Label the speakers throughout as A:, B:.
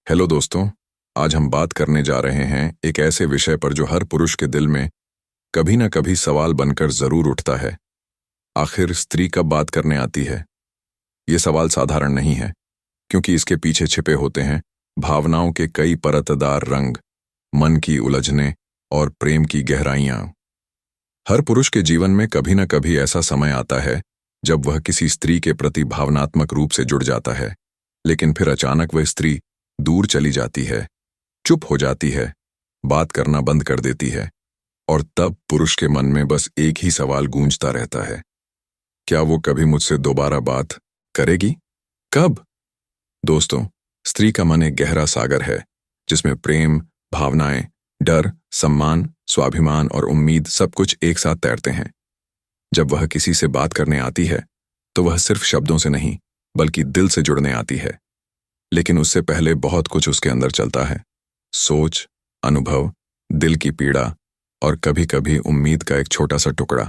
A: Hello दोस्तों। आज हम बात करने जा रहे हैं एक ऐसे विषय पर जो हर पुरुष के दिल में कभी ना कभी सवाल बनकर जरूर उठता है। आखिर स्त्री कब बात करने आती है? ये सवाल साधारण नहीं है, क्योंकि इसके पीछे छिपे होते हैं भावनाओं के कई परतदार रंग, मन की उलझने और प्रेम की गहराइयां। हर पुरुष के जीवन में कभी ना कभी ऐसा समय आता है जब वह किसी स्त्री के प्रति भावनात्मक रूप से जुड़ जाता है, लेकिन फिर अचानक वह स्त्री दूर चली जाती है, चुप हो जाती है, बात करना बंद कर देती है। और तब पुरुष के मन में बस एक ही सवाल गूंजता रहता है, क्या वो कभी मुझसे दोबारा बात करेगी? कब? दोस्तों, स्त्री का मन एक गहरा सागर है जिसमें प्रेम, भावनाएं, डर, सम्मान, स्वाभिमान और उम्मीद सब कुछ एक साथ तैरते हैं। जब वह किसी से बात करने आती है तो वह सिर्फ शब्दों से नहीं बल्कि दिल से जुड़ने आती है। लेकिन उससे पहले बहुत कुछ उसके अंदर चलता है, सोच, अनुभव, दिल की पीड़ा और कभी कभी उम्मीद का एक छोटा सा टुकड़ा।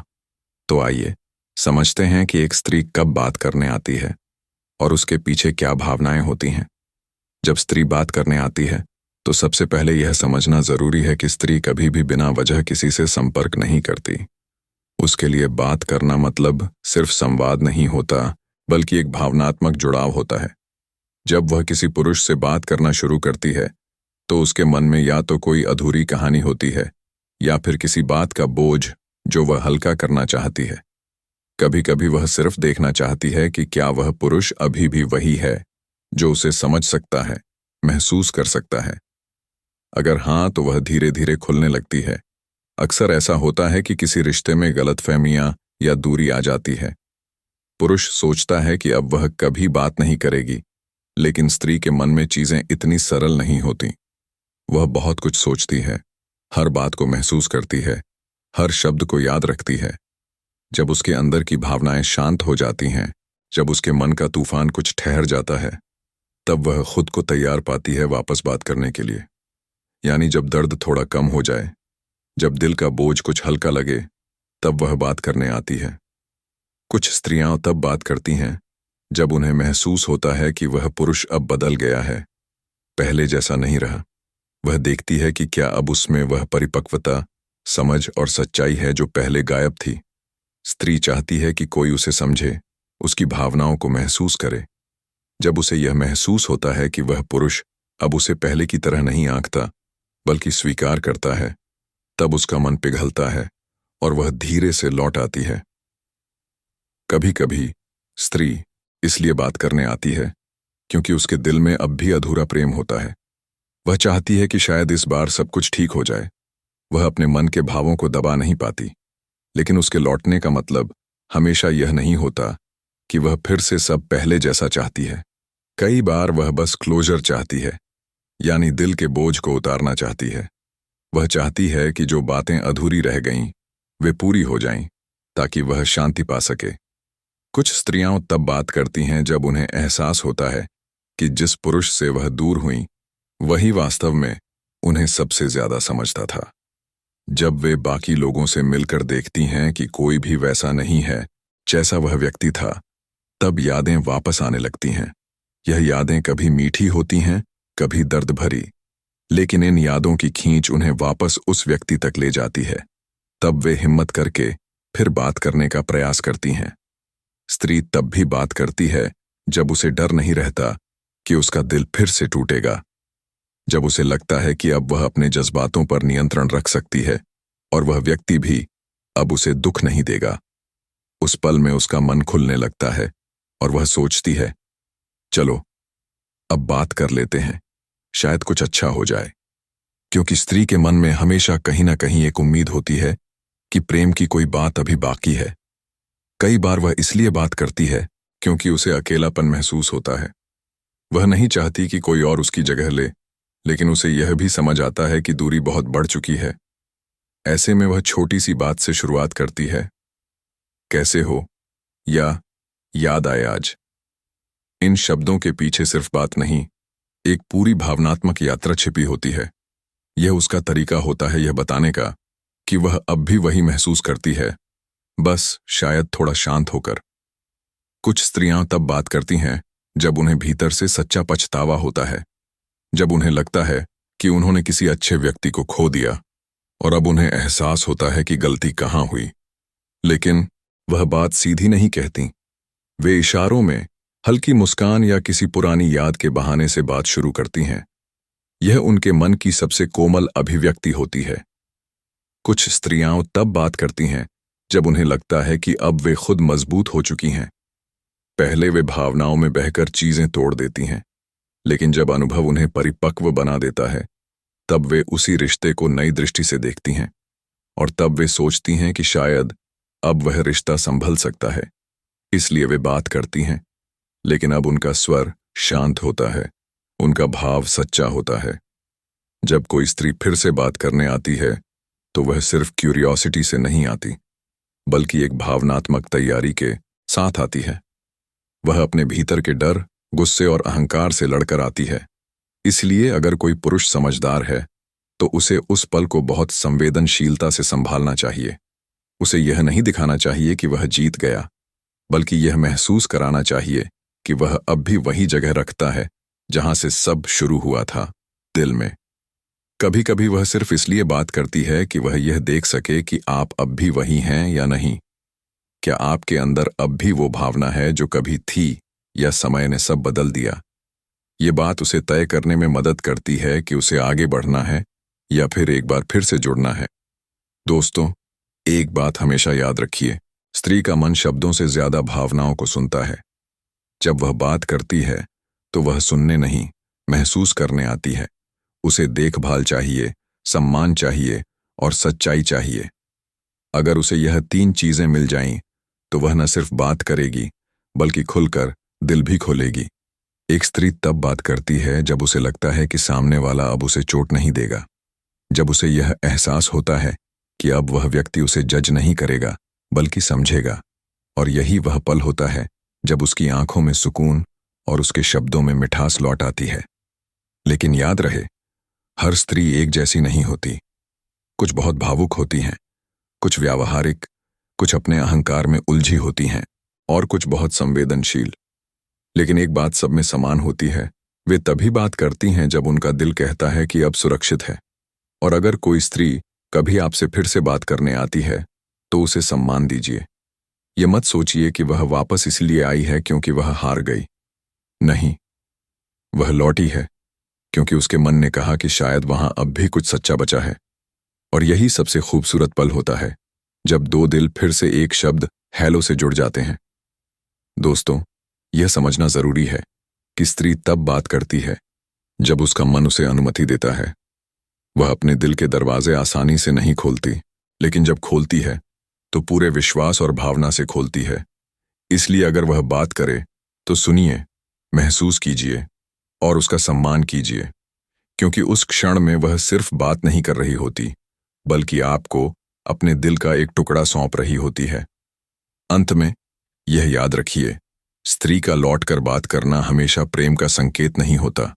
A: तो आइए समझते हैं कि एक स्त्री कब बात करने आती है और उसके पीछे क्या भावनाएं होती हैं। जब स्त्री बात करने आती है तो सबसे पहले यह समझना जरूरी है कि स्त्री कभी भी बिना वजह किसी से संपर्क नहीं करती। उसके लिए बात करना मतलब सिर्फ संवाद नहीं होता, बल्कि एक भावनात्मक जुड़ाव होता है। जब वह किसी पुरुष से बात करना शुरू करती है तो उसके मन में या तो कोई अधूरी कहानी होती है या फिर किसी बात का बोझ जो वह हल्का करना चाहती है। कभी कभी वह सिर्फ देखना चाहती है कि क्या वह पुरुष अभी भी वही है जो उसे समझ सकता है, महसूस कर सकता है। अगर हाँ, तो वह धीरे धीरे खुलने लगती है। अक्सर ऐसा होता है कि किसी रिश्ते में गलतफहमियां या दूरी आ जाती है। पुरुष सोचता है कि अब वह कभी बात नहीं करेगी, लेकिन स्त्री के मन में चीजें इतनी सरल नहीं होती। वह बहुत कुछ सोचती है, हर बात को महसूस करती है, हर शब्द को याद रखती है। जब उसके अंदर की भावनाएं शांत हो जाती हैं, जब उसके मन का तूफान कुछ ठहर जाता है, तब वह खुद को तैयार पाती है वापस बात करने के लिए। यानी जब दर्द थोड़ा कम हो जाए, जब दिल का बोझ कुछ हल्का लगे, तब वह बात करने आती है। कुछ स्त्रियां तब बात करती हैं जब उन्हें महसूस होता है कि वह पुरुष अब बदल गया है, पहले जैसा नहीं रहा। वह देखती है कि क्या अब उसमें वह परिपक्वता, समझ और सच्चाई है जो पहले गायब थी। स्त्री चाहती है कि कोई उसे समझे, उसकी भावनाओं को महसूस करे। जब उसे यह महसूस होता है कि वह पुरुष अब उसे पहले की तरह नहीं आंकता बल्कि स्वीकार करता है, तब उसका मन पिघलता है और वह धीरे से लौट आती है। कभी कभी स्त्री इसलिए बात करने आती है क्योंकि उसके दिल में अब भी अधूरा प्रेम होता है। वह चाहती है कि शायद इस बार सब कुछ ठीक हो जाए। वह अपने मन के भावों को दबा नहीं पाती, लेकिन उसके लौटने का मतलब हमेशा यह नहीं होता कि वह फिर से सब पहले जैसा चाहती है। कई बार वह बस क्लोजर चाहती है, यानी दिल के बोझ को उतारना चाहती है। वह चाहती है कि जो बातें अधूरी रह गईं वे पूरी हो जाएं, ताकि वह शांति पा सके। कुछ स्त्रियां तब बात करती हैं जब उन्हें एहसास होता है कि जिस पुरुष से वह दूर हुईं, वही वास्तव में उन्हें सबसे ज्यादा समझता था। जब वे बाकी लोगों से मिलकर देखती हैं कि कोई भी वैसा नहीं है जैसा वह व्यक्ति था, तब यादें वापस आने लगती हैं। यह यादें कभी मीठी होती हैं, कभी दर्द भरी, लेकिन इन यादों की खींच उन्हें वापस उस व्यक्ति तक ले जाती है। तब वे हिम्मत करके फिर बात करने का प्रयास करती हैं। स्त्री तब भी बात करती है जब उसे डर नहीं रहता कि उसका दिल फिर से टूटेगा, जब उसे लगता है कि अब वह अपने जज्बातों पर नियंत्रण रख सकती है और वह व्यक्ति भी अब उसे दुख नहीं देगा। उस पल में उसका मन खुलने लगता है और वह सोचती है, चलो अब बात कर लेते हैं, शायद कुछ अच्छा हो जाए। क्योंकि स्त्री के मन में हमेशा कहीं ना कहीं एक उम्मीद होती है कि प्रेम की कोई बात अभी बाकी है। कई बार वह इसलिए बात करती है क्योंकि उसे अकेलापन महसूस होता है। वह नहीं चाहती कि कोई और उसकी जगह ले, लेकिन उसे यह भी समझ आता है कि दूरी बहुत बढ़ चुकी है। ऐसे में वह छोटी सी बात से शुरुआत करती है, कैसे हो, या याद आए आज। इन शब्दों के पीछे सिर्फ बात नहीं, एक पूरी भावनात्मक यात्रा छिपी होती है। यह उसका तरीका होता है यह बताने का कि वह अब भी वही महसूस करती है, बस शायद थोड़ा शांत होकर। कुछ स्त्रियां तब बात करती हैं जब उन्हें भीतर से सच्चा पछतावा होता है। जब उन्हें लगता है कि उन्होंने किसी अच्छे व्यक्ति को खो दिया और अब उन्हें एहसास होता है कि गलती कहाँ हुई। लेकिन वह बात सीधी नहीं कहती। वे इशारों में, हल्की मुस्कान या किसी पुरानी याद के बहाने से बात शुरू करती हैं। यह उनके मन की सबसे कोमल अभिव्यक्ति होती है। कुछ स्त्रियां तब बात करती हैं जब उन्हें लगता है कि अब वे खुद मजबूत हो चुकी हैं। पहले वे भावनाओं में बहकर चीजें तोड़ देती हैं, लेकिन जब अनुभव उन्हें परिपक्व बना देता है, तब वे उसी रिश्ते को नई दृष्टि से देखती हैं और तब वे सोचती हैं कि शायद अब वह रिश्ता संभल सकता है। इसलिए वे बात करती हैं, लेकिन अब उनका स्वर शांत होता है, उनका भाव सच्चा होता है। जब कोई स्त्री फिर से बात करने आती है, तो वह सिर्फ क्यूरियोसिटी से नहीं आती, बल्कि एक भावनात्मक तैयारी के साथ आती है। वह अपने भीतर के डर, गुस्से और अहंकार से लड़कर आती है। इसलिए अगर कोई पुरुष समझदार है, तो उसे उस पल को बहुत संवेदनशीलता से संभालना चाहिए। उसे यह नहीं दिखाना चाहिए कि वह जीत गया, बल्कि यह महसूस कराना चाहिए कि वह अब भी वही जगह रखता है जहां से सब शुरू हुआ था, दिल में। कभी कभी वह सिर्फ इसलिए बात करती है कि वह यह देख सके कि आप अब भी वही हैं या नहीं। क्या आपके अंदर अब भी वो भावना है जो कभी थी, या समय ने सब बदल दिया? ये बात उसे तय करने में मदद करती है कि उसे आगे बढ़ना है या फिर एक बार फिर से जुड़ना है। दोस्तों, एक बात हमेशा याद रखिए, स्त्री का मन शब्दों से ज्यादा भावनाओं को सुनता है। जब वह बात करती है, तो वह सुनने नहीं, महसूस करने आती है। उसे देखभाल चाहिए, सम्मान चाहिए और सच्चाई चाहिए। अगर उसे यह 3 चीजें मिल जाएं, तो वह न सिर्फ बात करेगी, बल्कि खुलकर दिल भी खोलेगी। एक स्त्री तब बात करती है जब उसे लगता है कि सामने वाला अब उसे चोट नहीं देगा, जब उसे यह एहसास होता है कि अब वह व्यक्ति उसे जज नहीं करेगा, बल्कि समझेगा। और यही वह पल होता है जब उसकी आंखों में सुकून और उसके शब्दों में मिठास लौट आती है। लेकिन याद रहे, हर स्त्री एक जैसी नहीं होती। कुछ बहुत भावुक होती हैं, कुछ व्यावहारिक, कुछ अपने अहंकार में उलझी होती हैं और कुछ बहुत संवेदनशील। लेकिन एक बात सब में समान होती है, वे तभी बात करती हैं जब उनका दिल कहता है कि अब सुरक्षित है। और अगर कोई स्त्री कभी आपसे फिर से बात करने आती है, तो उसे सम्मान दीजिए। ये मत सोचिए कि वह वापस इसलिए आई है क्योंकि वह हार गई। नहीं, वह लौटी है क्योंकि उसके मन ने कहा कि शायद वहां अब भी कुछ सच्चा बचा है। और यही सबसे खूबसूरत पल होता है, जब 2 दिल फिर से एक शब्द हेलो से जुड़ जाते हैं। दोस्तों, यह समझना जरूरी है कि स्त्री तब बात करती है जब उसका मन उसे अनुमति देता है। वह अपने दिल के दरवाजे आसानी से नहीं खोलती, लेकिन जब खोलती है तो पूरे विश्वास और भावना से खोलती है। इसलिए अगर वह बात करे तो सुनिए, महसूस कीजिए और उसका सम्मान कीजिए, क्योंकि उस क्षण में वह सिर्फ बात नहीं कर रही होती, बल्कि आपको अपने दिल का एक टुकड़ा सौंप रही होती है। अंत में यह याद रखिए, स्त्री का लौटकर बात करना हमेशा प्रेम का संकेत नहीं होता,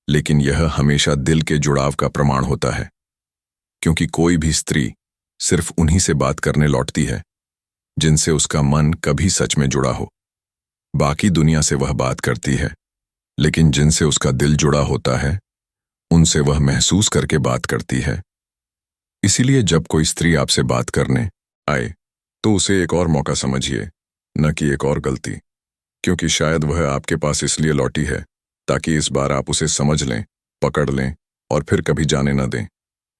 A: लेकिन यह हमेशा दिल के जुड़ाव का प्रमाण होता है। क्योंकि कोई भी स्त्री सिर्फ उन्हीं से बात करने लौटती है जिनसे उसका मन कभी सच में जुड़ा हो। बाकी दुनिया से वह बात करती है, लेकिन जिनसे उसका दिल जुड़ा होता है, उनसे वह महसूस करके बात करती है। इसीलिए जब कोई स्त्री आपसे बात करने आए, तो उसे एक और मौका समझिए, न कि एक और गलती। क्योंकि शायद वह आपके पास इसलिए लौटी है ताकि इस बार आप उसे समझ लें, पकड़ लें और फिर कभी जाने न दें।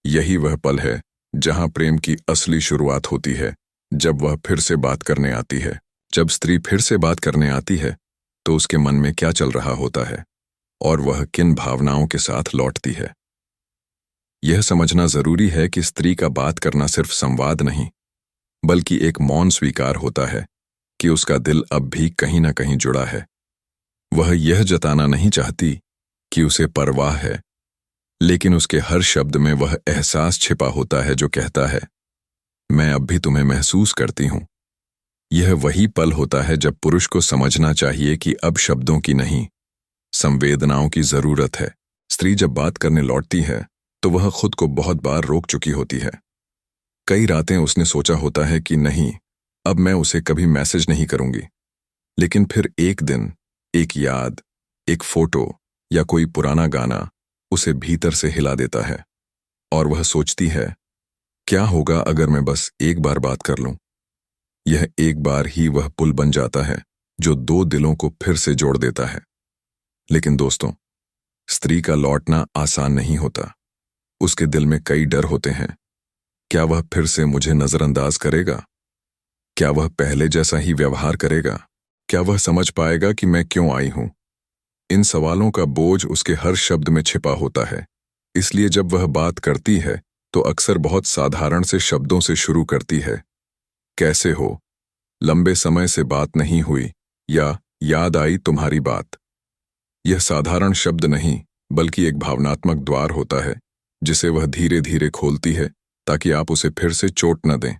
A: यही वह पल है जहां प्रेम की असली शुरुआत होती है, जब वह फिर से बात करने आती है। जब स्त्री फिर से बात करने आती है, तो उसके मन में क्या चल रहा होता है और वह किन भावनाओं के साथ लौटती है। यह समझना जरूरी है कि स्त्री का बात करना सिर्फ संवाद नहीं, बल्कि एक मौन स्वीकार होता है कि उसका दिल अब भी कहीं ना कहीं जुड़ा है। वह यह जताना नहीं चाहती कि उसे परवाह है, लेकिन उसके हर शब्द में वह एहसास छिपा होता है जो कहता है, मैं अब भी तुम्हें महसूस करती हूं। यह वही पल होता है जब पुरुष को समझना चाहिए कि अब शब्दों की नहीं, संवेदनाओं की जरूरत है। स्त्री जब बात करने लौटती है, तो वह खुद को बहुत बार रोक चुकी होती है। कई रातें उसने सोचा होता है कि नहीं, अब मैं उसे कभी मैसेज नहीं करूंगी। लेकिन फिर एक दिन, एक याद, एक फोटो या कोई पुराना गाना उसे भीतर से हिला देता है और वह सोचती है, क्या होगा अगर मैं बस एक बार बात कर लूं। यह एक बार ही वह पुल बन जाता है जो दो दिलों को फिर से जोड़ देता है। लेकिन दोस्तों, स्त्री का लौटना आसान नहीं होता। उसके दिल में कई डर होते हैं। क्या वह फिर से मुझे नजरअंदाज करेगा? क्या वह पहले जैसा ही व्यवहार करेगा? क्या वह समझ पाएगा कि मैं क्यों आई हूं? इन सवालों का बोझ उसके हर शब्द में छिपा होता है। इसलिए जब वह बात करती है तो अक्सर बहुत साधारण से शब्दों से शुरू करती है। कैसे हो? लंबे समय से बात नहीं हुई, या याद आई तुम्हारी बात। यह साधारण शब्द नहीं, बल्कि एक भावनात्मक द्वार होता है जिसे वह धीरे धीरे खोलती है ताकि आप उसे फिर से चोट न दें।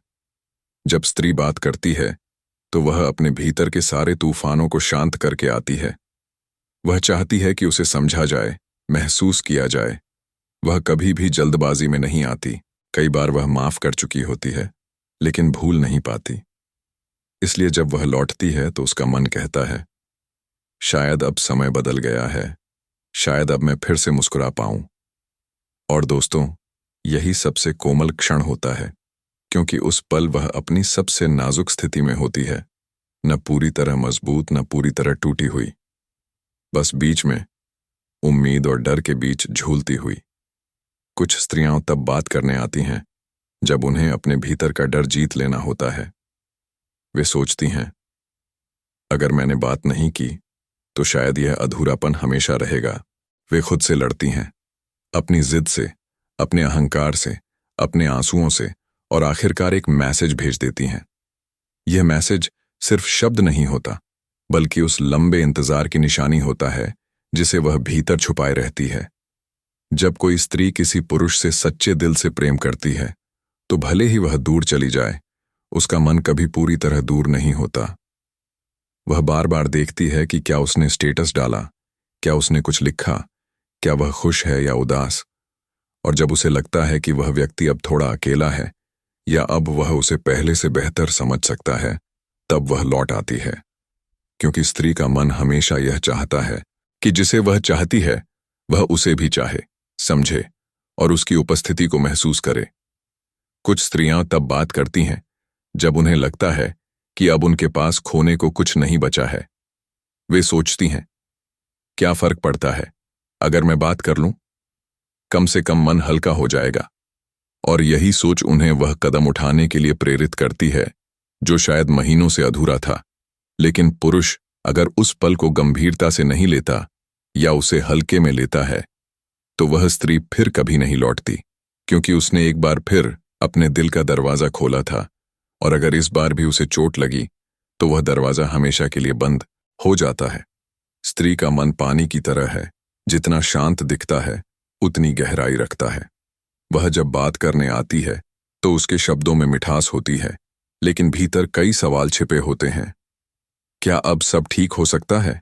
A: जब स्त्री बात करती है तो वह अपने भीतर के सारे तूफानों को शांत करके आती है। वह चाहती है कि उसे समझा जाए, महसूस किया जाए। वह कभी भी जल्दबाजी में नहीं आती। कई बार वह माफ कर चुकी होती है, लेकिन भूल नहीं पाती। इसलिए जब वह लौटती है तो उसका मन कहता है, शायद अब समय बदल गया है, शायद अब मैं फिर से मुस्कुरा पाऊं। और दोस्तों, यही सबसे कोमल क्षण होता है, क्योंकि उस पल वह अपनी सबसे नाजुक स्थिति में होती है, न पूरी तरह मजबूत, न पूरी तरह टूटी हुई, बस बीच में, उम्मीद और डर के बीच झूलती हुई। कुछ स्त्रियां तब बात करने आती हैं जब उन्हें अपने भीतर का डर जीत लेना होता है। वे सोचती हैं, अगर मैंने बात नहीं की तो शायद यह अधूरापन हमेशा रहेगा। वे खुद से लड़ती हैं, अपनी जिद से, अपने अहंकार से, अपने आंसुओं से, और आखिरकार एक मैसेज भेज देती हैं। यह मैसेज सिर्फ शब्द नहीं होता, बल्कि उस लंबे इंतजार की निशानी होता है जिसे वह भीतर छुपाए रहती है। जब कोई स्त्री किसी पुरुष से सच्चे दिल से प्रेम करती है तो भले ही वह दूर चली जाए, उसका मन कभी पूरी तरह दूर नहीं होता। वह बार बार देखती है कि क्या उसने स्टेटस डाला, क्या उसने कुछ लिखा, क्या वह खुश है या उदास। और जब उसे लगता है कि वह व्यक्ति अब थोड़ा अकेला है, या अब वह उसे पहले से बेहतर समझ सकता है, तब वह लौट आती है। क्योंकि स्त्री का मन हमेशा यह चाहता है कि जिसे वह चाहती है वह उसे भी चाहे, समझे और उसकी उपस्थिति को महसूस करे। कुछ स्त्रियां तब बात करती हैं जब उन्हें लगता है कि अब उनके पास खोने को कुछ नहीं बचा है। वे सोचती हैं, क्या फर्क पड़ता है अगर मैं बात कर लूं? कम से कम मन हल्का हो जाएगा। और यही सोच उन्हें वह कदम उठाने के लिए प्रेरित करती है जो शायद महीनों से अधूरा था। लेकिन पुरुष अगर उस पल को गंभीरता से नहीं लेता या उसे हल्के में लेता है, तो वह स्त्री फिर कभी नहीं लौटती, क्योंकि उसने एक बार फिर अपने दिल का दरवाजा खोला था। और अगर इस बार भी उसे चोट लगी तो वह दरवाजा हमेशा के लिए बंद हो जाता है। स्त्री का मन पानी की तरह है, जितना शांत दिखता है उतनी गहराई रखता है। वह जब बात करने आती है तो उसके शब्दों में मिठास होती है, लेकिन भीतर कई सवाल छिपे होते हैं। क्या अब सब ठीक हो सकता है?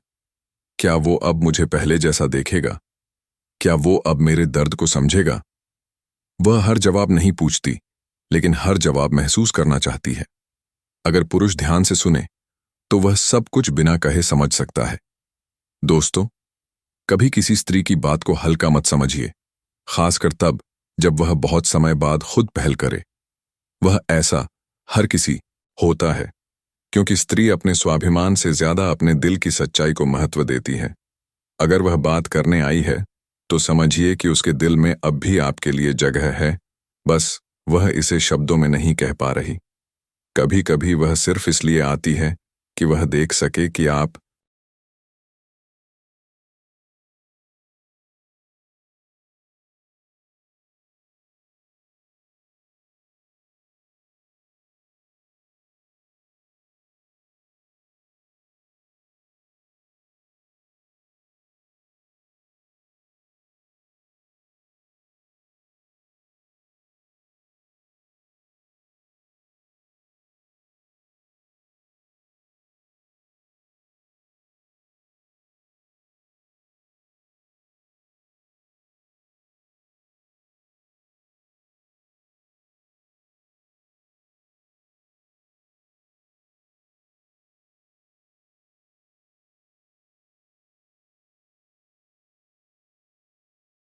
A: क्या वो अब मुझे पहले जैसा देखेगा? क्या वो अब मेरे दर्द को समझेगा? वह हर जवाब नहीं पूछती, लेकिन हर जवाब महसूस करना चाहती है। अगर पुरुष ध्यान से सुने तो वह सब कुछ बिना कहे समझ सकता है। दोस्तों, कभी किसी स्त्री की बात को हल्का मत समझिए, खासकर तब जब वह बहुत समय बाद खुद पहल करे। वह ऐसा हर किसी होता है, क्योंकि स्त्री अपने स्वाभिमान से ज्यादा अपने दिल की सच्चाई को महत्व देती है। अगर वह बात करने आई है तो समझिए कि उसके दिल में अब भी आपके लिए जगह है, बस वह इसे शब्दों में नहीं कह पा रही। कभी कभी वह सिर्फ इसलिए आती है कि वह देख सके कि आप